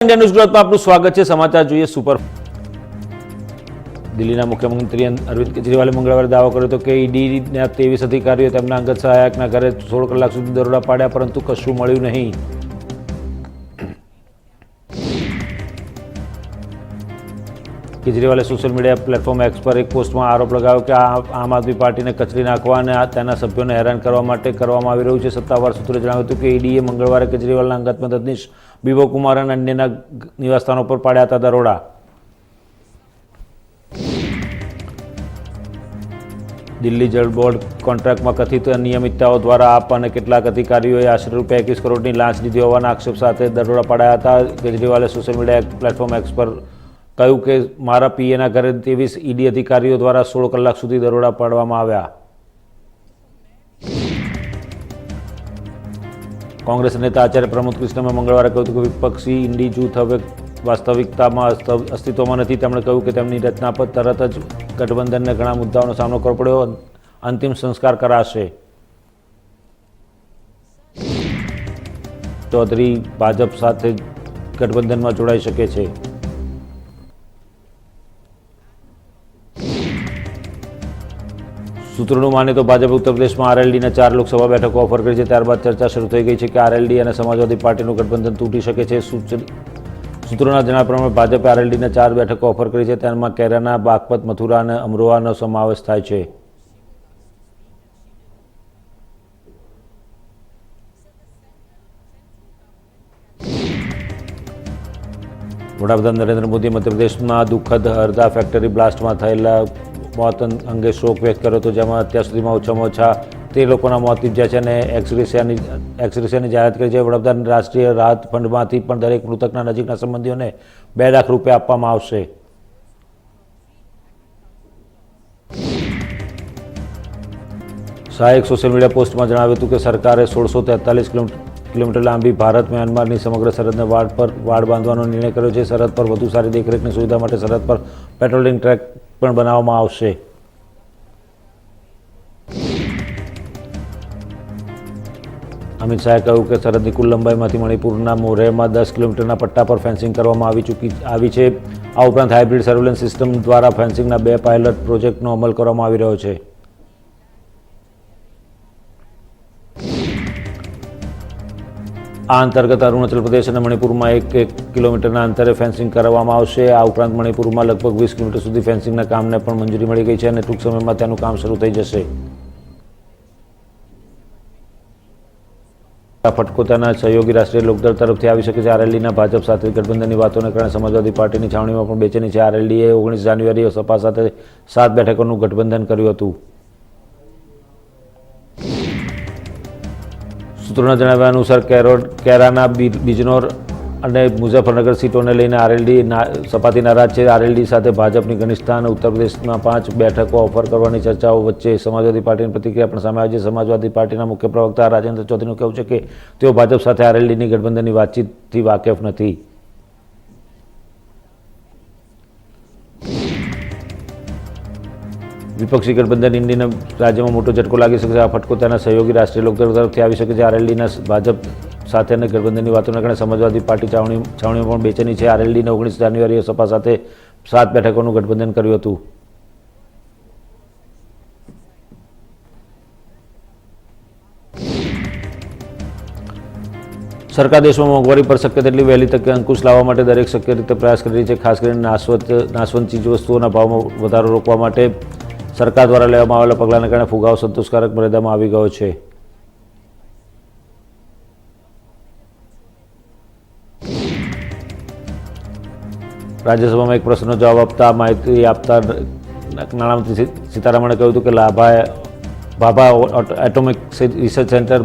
India news Gujarat में आपનું સ્વાગત છે। સમાચાર જોઈએ સુપર। દિલ્હીના મુખ્યમંત્રી અરવિંદ કેજરીવાલે મંગળવારે દાવો કર્યો હતો કે ઈડીના 23 અધિકારીઓ તેમના અંગત સહાયકના ઘરે 16 કલાક સુધી દરોડા પાડ્યા, પરંતુ કશું મળ્યું નહીં। કેજરીવાલે સોશિયલ મીડિયા પ્લેટફોર્મ એક્સ પર એક પોસ્ટમાં આરોપ લગાવ્યો કે આમ આદમી પાર્ટીને કચરી નાખવા અને તેના સભ્યોને હેરાન કરવા માટે કરવામાં આવી રહ્યું છે। સત્તાવાર સૂત્રોએ જણાવ્યું હતું કે ઈડીએ મંગળવારે કેજરીવાલના અંગત મદદનીશ બીબો કુમાર અને અન્યના નિવાસસ્થાનો પર પાડ્યા હતા દરોડા। દિલ્હી જળ બોર્ડ કોન્ટ્રાક્ટમાં કથિત અનિયમિતતાઓ દ્વારા આપ અને કેટલાક અધિકારીઓએ આશરે રૂપિયા 21 કરોડની લાંચ લીધી હોવાના આક્ષેપ સાથે દરોડા પાડ્યા હતા। કેજરીવાલે સોશિયલ મીડિયા પ્લેટફોર્મ એક્સ પર કહ્યું કે મારા પીએના ઘરે 23 ઈડી અધિકારીઓ દ્વારા 16 કલાક સુધી દરોડા પાડવામાં આવ્યા। કોંગ્રેસ નેતા આચાર્ય પ્રમોદ કૃષ્ણમે મંગળવારે કહ્યું કે વિપક્ષી ઇન્ડી જૂથ હવે વાસ્તવિકતામાં અસ્તિત્વમાં નથી। તેમણે કહ્યું કે તેમની રચના પર તરત જ ગઠબંધનને ઘણા મુદ્દાઓનો સામનો કરવો પડ્યો। અંતિમ સંસ્કાર કરાશે। ચૌધરી ભાજપ સાથે ગઠબંધનમાં જોડાઈ શકે છે। સૂત્રોનું માને તો ભાજપે ઉત્તર પ્રદેશમાં આરએલડીના 4 લોકસભા બેઠકો ઓફર કરી છે। ત્યારબાદ ચર્ચા શરૂ થઈ ગઈ છે કે આરએલડી અને સમાજવાદી પાર્ટીનું ગઠબંધન તૂટી શકે છે। સૂત્રોના જણાવ્યા પ્રમાણે ભાજપે આરએલડીના 4 બેઠકો ઓફર કરી છે। તેમાં કેરાના, બાગપત, મથુરા અને અમરોહાનો સમાવેશ થાય છે। વડાપ્રધાન નરેન્દ્ર મોદીએ મધ્યપ્રદેશમાં દુઃખદ હરદા ફેક્ટરી બ્લાસ્ટમાં થયેલા મોત અંગે શોક વ્યક્ત કર્યો હતો, જેમાં અત્યાર સુધીમાં ઓછામાં ઓછા 13 લોકોના મોત નીપજ્યા છે અને એક્સગ્રેશિયાની જાહેરાત કરી છે। વડાપ્રધાન રાષ્ટ્રીય રાહત ફંડમાંથી પણ દરેક મૃતકના નજીકના સંબંધીઓને 2 લાખ રૂપિયા આપવામાં આવશે। શાહે એક સોશિયલ મીડિયા પોસ્ટમાં જણાવ્યું હતું કે સરકારે 1643 કિલોમીટર લાંબી ભારત મ્યાનમારની સમગ્ર સરહદને વાડ બાંધવાનો નિર્ણય કર્યો છે। સરહદ પર વધુ સારી દેખરેખની સુવિધા માટે સરહદ પર પેટ્રોલિંગ ટ્રેક પણ બનાવવામાં આવશે। અમિત શાહે કહ્યું કે સરહદની કુલ લંબાઈમાંથી મણિપુરના મોરેમાં 10 કિલોમીટરના પટ્ટા પર ફેન્સિંગ કરવામાં આવી છે। આ ઉપરાંત હાઇબ્રિડ સર્વેલન્સ સિસ્ટમ દ્વારા ફેન્સિંગના 2 પાયલટ પ્રોજેક્ટનો અમલ કરવામાં આવી રહ્યો છે। આ અંતર્ગત અરુણાચલ પ્રદેશ અને મણિપુરમાં 1 કિલોમીટરના અંતરે ફેન્સિંગ કરવામાં આવશે। આ ઉપરાંત મણિપુરમાં લગભગ 20 કિલોમીટર સુધી ફેન્સિંગના કામને પણ મંજૂરી મળી ગઈ છે અને ટૂંક સમયમાં તેનું કામ શરૂ થઈ જશે। આ ફટકો તેના સહયોગી રાષ્ટ્રીય લોકદળ તરફથી આવી શકે છે। આરએલડીના ભાજપ સાથે ગઠબંધનની વાતોને કારણે સમાજવાદી પાર્ટીની છાવણીમાં પણ બેચેની છે। આરએલડીએ 19 જાન્યુઆરીએ સપા સાથે 7 બેઠકોનું ગઠબંધન કર્યું હતું। સૂત્રોના જણાવ્યા અનુસાર કેરાના, બિજનોર અને મુઝફ્ફરનગર સીટોને લઈને આરએલડી સપાથી નારાજ છે। આરએલડી સાથે ભાજપની ઘનિષ્ઠતા અને ઉત્તર પ્રદેશમાં 5 બેઠકો ઓફર કરવાની ચર્ચાઓ વચ્ચે સમાજવાદી પાર્ટીની પ્રતિક્રિયા પણ સામે આવી છે। સમાજવાદી પાર્ટીના મુખ્ય પ્રવક્તા રાજેન્દ્ર ચૌધરીનું કહેવું છે કે તેઓ ભાજપ સાથે આરએલડીની ગઠબંધનની વાતચીતથી વાકેફ નથી। વિપક્ષી ગઠબંધન ઇન્ડીને રાજ્યમાં મોટો ઝટકો લાગી શકે છે। આ ફટકો તેના સહયોગી રાષ્ટ્રીય લોકદળ તરફથી આવી શકે છે। આરએલડીના ભાજપ સાથેની ગઠબંધનની વાતોને કારણે સમાજવાદી પાર્ટી છાવણીમાં પણ બેચેની છે। આરએલડીને 19 જાન્યુઆરીએ સપા સાથે 7 બેઠકોનું ગઠબંધન કર્યું હતું। સરકાર દેશમાં મોંઘવારી પર શક્ય તેટલી વહેલી તકે અંકુશ લાવવા માટે દરેક શક્ય રીતે પ્રયાસ કરી રહી છે। ખાસ કરીને નાશવંત ચીજવસ્તુઓના ભાવમાં વધારો રોકવા માટે સરકાર દ્વારા લેવામાં આવેલા પગલાંને કારણે ફુગાવો સંતોષકારક મર્યાદામાં આવી ગયો છે। રાજ્યસભામાં એક પ્રશ્નનો જવાબ આપતા માહિતી આપતા નાણામંત્રી સીતારમણે કહ્યું હતું કે Bhabha atomic research centre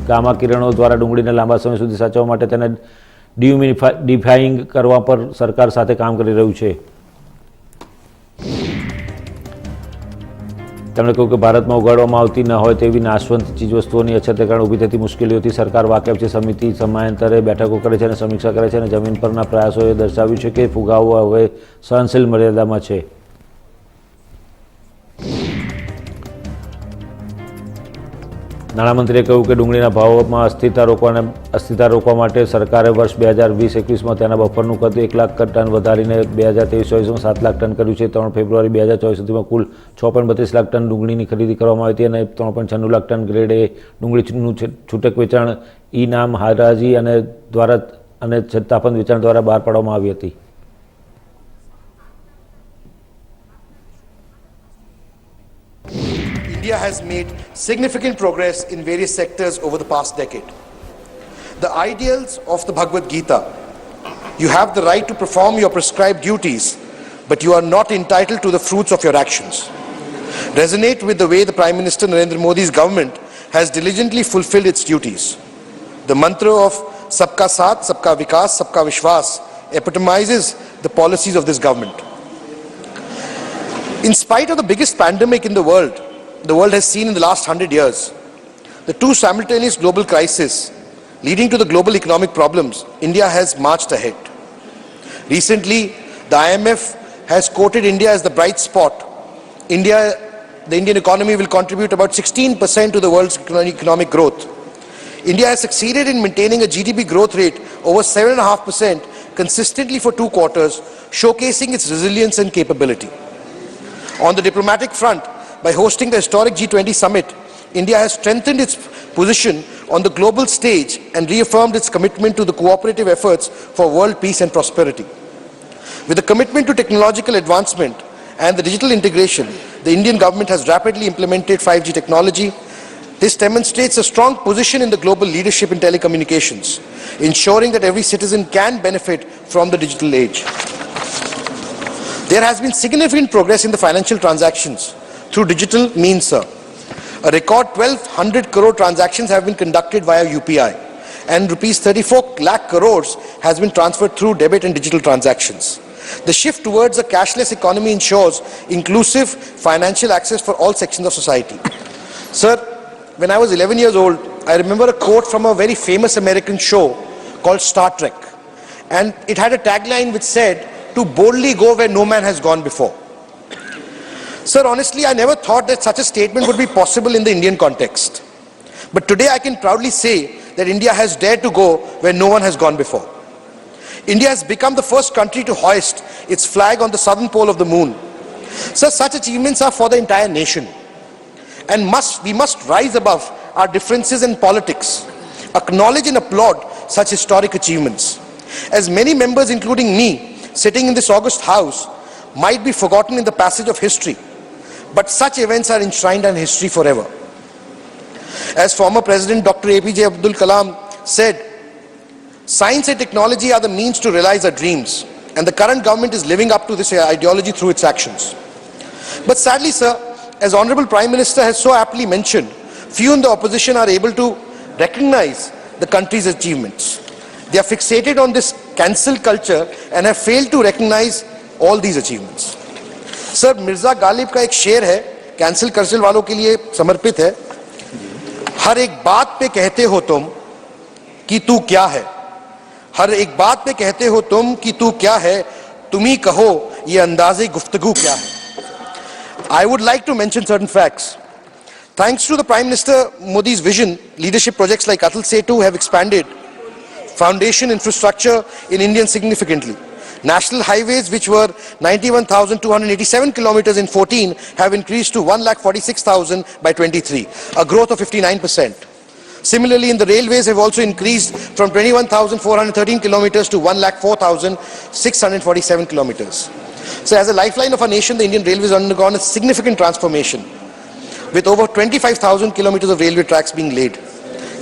gamma કિરણો દ્વારા ડુંગળીને લાંબા સમય સુધી સાચવવા માટે તેને ડિફાઇંગ કરવા પર સરકાર સાથે કામ કરી રહ્યું છે। તેમણે કહ્યું કે ભારતમાં ઉગાડવામાં આવતી ન હોય તેવી નાશવંત ચીજવસ્તુઓની અછતને કારણે ઊભી થતી મુશ્કેલીઓથી સરકાર વાકેફ છે। સમિતિ સમયાંતરે બેઠકો કરે છે અને સમીક્ષા કરે છે અને જમીન પરના પ્રયાસોએ દર્શાવ્યું છે કે ફુગાવો હવે સહનશીલ મર્યાદામાં છે। નાણામંત્રીએ કહ્યું કે ડુંગળીના ભાવમાં અસ્થિરતા રોકવા માટે સરકારે વર્ષ 2020-21માં તેના બફરનું કદ 1 લાખ ટન વધારીને 2023-24માં 7 લાખ ટન કર્યું છે. 3 ફેબ્રુઆરી 2024 સુધીમાં કુલ 6.32 લાખ ટન ડુંગળીની ખરીદી કરવામાં આવી હતી અને 3.96 લાખ ટન ગ્રેડ એ ડુંગળીનું છૂટક વેચાણ ઈ-નામ હરાજી અને છત્તાપંધ વેચાણ દ્વારા બહાર પાડવામાં આવી હતી. India has made significant progress in various sectors over the past decade. The ideals of the Bhagavad Gita, you have the right to perform your prescribed duties, but you are not entitled to the fruits of your actions, resonate with the way the Prime Minister Narendra Modi's government has diligently fulfilled its duties. The mantra of Sabka Saath, Sabka Vikas, Sabka Vishwas epitomizes the policies of this government. In spite of the biggest pandemic in the world has seen in the last 100 years, the two simultaneous global crises leading to the global economic problems, India has marched ahead. Recently, the IMF has quoted India as the bright spot. The Indian economy will contribute about 16% to the world's economic growth. India has succeeded in maintaining a GDP growth rate over 7.5% consistently for 2 quarters, showcasing its resilience and capability. On the diplomatic front, by hosting the historic G20 summit, India has strengthened its position on the global stage and reaffirmed its commitment to the cooperative efforts for world peace and prosperity. With a commitment to technological advancement and the digital integration, the Indian government has rapidly implemented 5G technology. This demonstrates a strong position in the global leadership in telecommunications, ensuring that every citizen can benefit from the digital age. There has been significant progress in the financial transactions through digital means, sir. A record 1,200 crore transactions have been conducted via UPI and rupees 34 lakh crores has been transferred through debit and digital transactions. The shift towards a cashless economy ensures inclusive financial access for all sections of society. Sir, when I was 11 years old, I remember a quote from a very famous American show called Star Trek. And it had a tagline which said, "To boldly go where no man has gone before." Sir, honestly, I never thought that such a statement would be possible in the Indian context. But today I can proudly say that India has dared to go where no one has gone before. India has become the first country to hoist its flag on the southern pole of the moon. Sir, such achievements are for the entire nation. And we must rise above our differences in politics, acknowledge and applaud such historic achievements. As many members, including me, sitting in this august house, might be forgotten in the passage of history, but such events are enshrined in history forever. As former President Dr. APJ Abdul Kalam said, science and technology are the means to realize our dreams, and the current government is living up to this ideology through its actions. But sadly, sir, as Honorable Prime Minister has so aptly mentioned, few in the opposition are able to recognize the country's achievements. They are fixated on this cancel culture and have failed to recognize all these achievements. Sir, Mirza Ghalib का एक शेर है, cancel कर्सिल वालों के लिए समर्पित है. हर एक बात पे कहते हो तुम कि तू क्या है, हर एक बात पे कहते हो तुम कि तू क्या है, तुम ही कहो ये अंदाज़े गुफ्तगू क्या है. I would like to mention certain facts. Thanks to the Prime Minister Modi's vision, leadership projects like Atal Setu have expanded foundation infrastructure in India significantly. National highways, which were 91,287 kilometers in 14, have increased to 1,46,000 by 23, a growth of 59%. Similarly, in the railways have also increased from 21,413 kilometers to 1,04,647 kilometers. So as a lifeline of our nation, the Indian Railways has undergone a significant transformation, with over 25,000 kilometers of railway tracks being laid.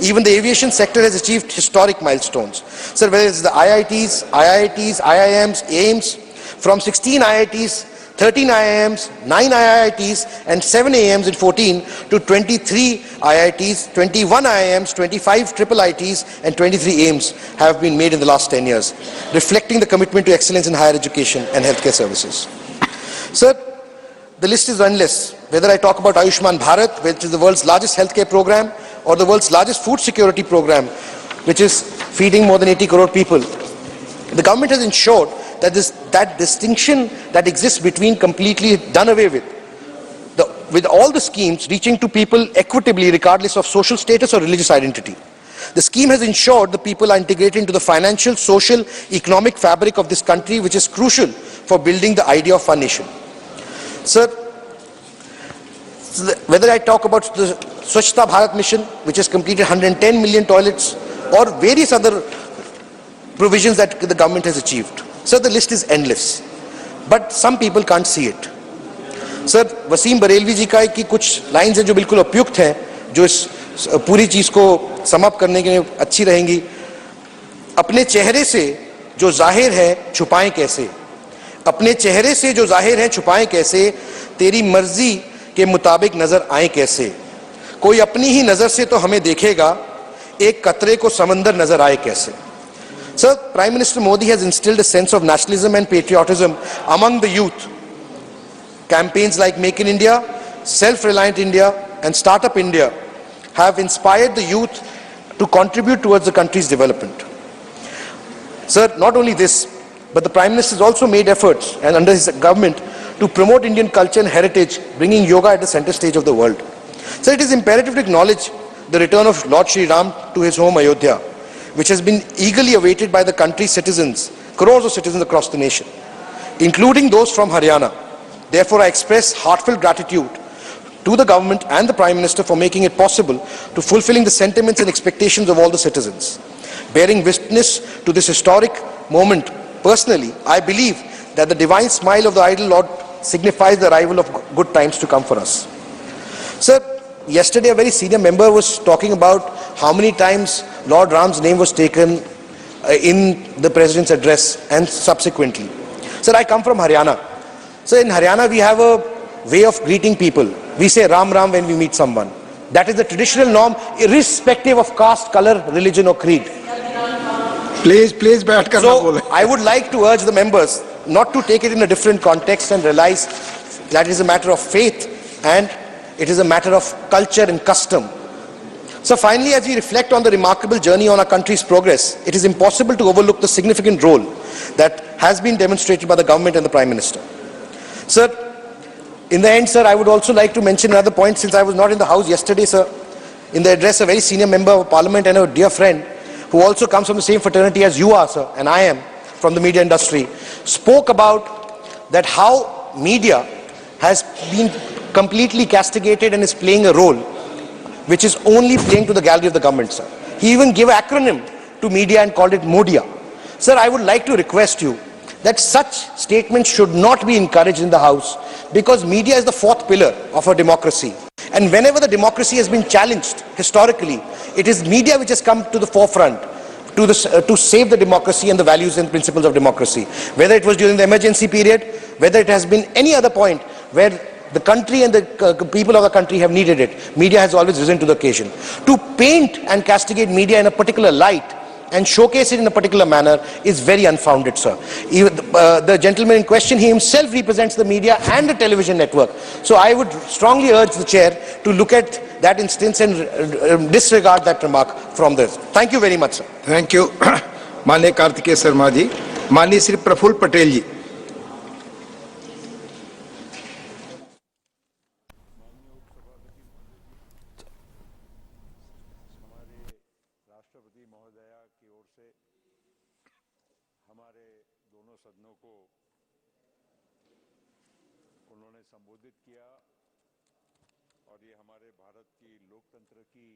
Even the aviation sector has achieved historic milestones. Sir, whether it's the IITs, IIMs, AIMS, from 16 IITs, 13 IIMs, 9 IITs and 7 AIMs in 14 to 23 IITs, 21 IIMs, 25 triple ITs and 23 AIMs have been made in the last 10 years, reflecting the commitment to excellence in higher education and healthcare services. Sir, the list is endless. Whether I talk about Ayushman Bharat, which is the world's largest healthcare program, or the world's largest food security program, which is feeding more than 80 crore people, the government has ensured that that distinction that exists between completely done away with. with all the schemes reaching to people equitably regardless of social status or religious identity. The scheme has ensured the people are integrated into the financial, social, economic fabric of this country, which is crucial for building the idea of our nation. Sir, whether I talk about the Swachhta Bharat mission, which has completed 110 million toilets, or various other provisions that the government has achieved. Sir, the list is endless, but some people can't see it. Sir, Waseem Barelvi ji का की कुछ lines हैं जो बिल्कुल उपयुक्त हैं, जो इस पूरी चीज को समाप्त करने के लिए अच्छी रहेंगी. अपने चेहरे से जो जाहिर है छुपाएं कैसे, अपने चेहरे से जो जाहिर है छुपाएं कैसे, तेरी मर्जी के मुताबिक नजर आए कैसे, कोई अपनी ही नजर से तो हमें देखेगा, एक कतरे को समंदर नजर आए कैसे. Sir, Prime Minister Modi has instilled a sense of nationalism and patriotism among the youth. Campaigns like Make in India, Self-Reliant India and Startup India have inspired the youth to contribute towards the country's development. Sir, not only this, but the Prime Minister has also made efforts, and under his government, to promote Indian culture and heritage, bringing yoga at the center stage of the world. Sir, it is imperative to acknowledge the return of Lord Shri Ram to his home Ayodhya, which has been eagerly awaited by the country's citizens, crores of citizens across the nation, including those from Haryana. Therefore, I express heartfelt gratitude to the government and the Prime Minister for making it possible to fulfilling the sentiments and expectations of all the citizens. Bearing witness to this historic moment, personally, I believe that the divine smile of the idol Lord signifies the arrival of good times to come for us. Sir, yesterday a very senior member was talking about how many times Lord Ram's name was taken in the President's address and subsequently. Sir, I come from Haryana. So in Haryana we have a way of greeting people. We say Ram Ram when we meet someone. That is the traditional norm, irrespective of caste, color, religion or creed. Please बैठ कर ना बोले. So I would like to urge the members not to take it in a different context and realize that it is a matter of faith and it is a matter of culture and custom. So finally, as we reflect on the remarkable journey on our country's progress, it is impossible to overlook the significant role that has been demonstrated by the government and the Prime Minister. Sir, in the end, sir, I would also like to mention another point, since I was not in the House yesterday, sir. In the address, a very senior member of Parliament and a dear friend, who also comes from the same fraternity as you are, sir, and I am from the media industry, spoke about that how media has been completely castigated and is playing a role which is only playing to the gallery of the government, sir. He even gave an acronym to media and called it MODIA. Sir, I would like to request you that such statements should not be encouraged in the House, because media is the fourth pillar of our democracy. And whenever the democracy has been challenged historically, it is media which has come to the forefront to save the democracy and the values and principles of democracy. Whether it was during the emergency period, whether it has been any other point where the country and the people of the country have needed it, media has always risen to the occasion. To paint and castigate media in a particular light and showcase it in a particular manner is very unfounded, sir. Even, the gentleman in question, he himself represents the media and the television network. So I would strongly urge the chair to look at that instance and disregard that remark from this. Thank you very much, sir. Thank you. माननीय कार्तिकेय शर्मा जी. माननीय श्री प्रफुल्ल पटेल जी. राष्ट्रपति महोदया की ओर से हमारे दोनों सदनों को उन्होंने संबोधित किया और ये हमारे भारत की लोकतंत्र की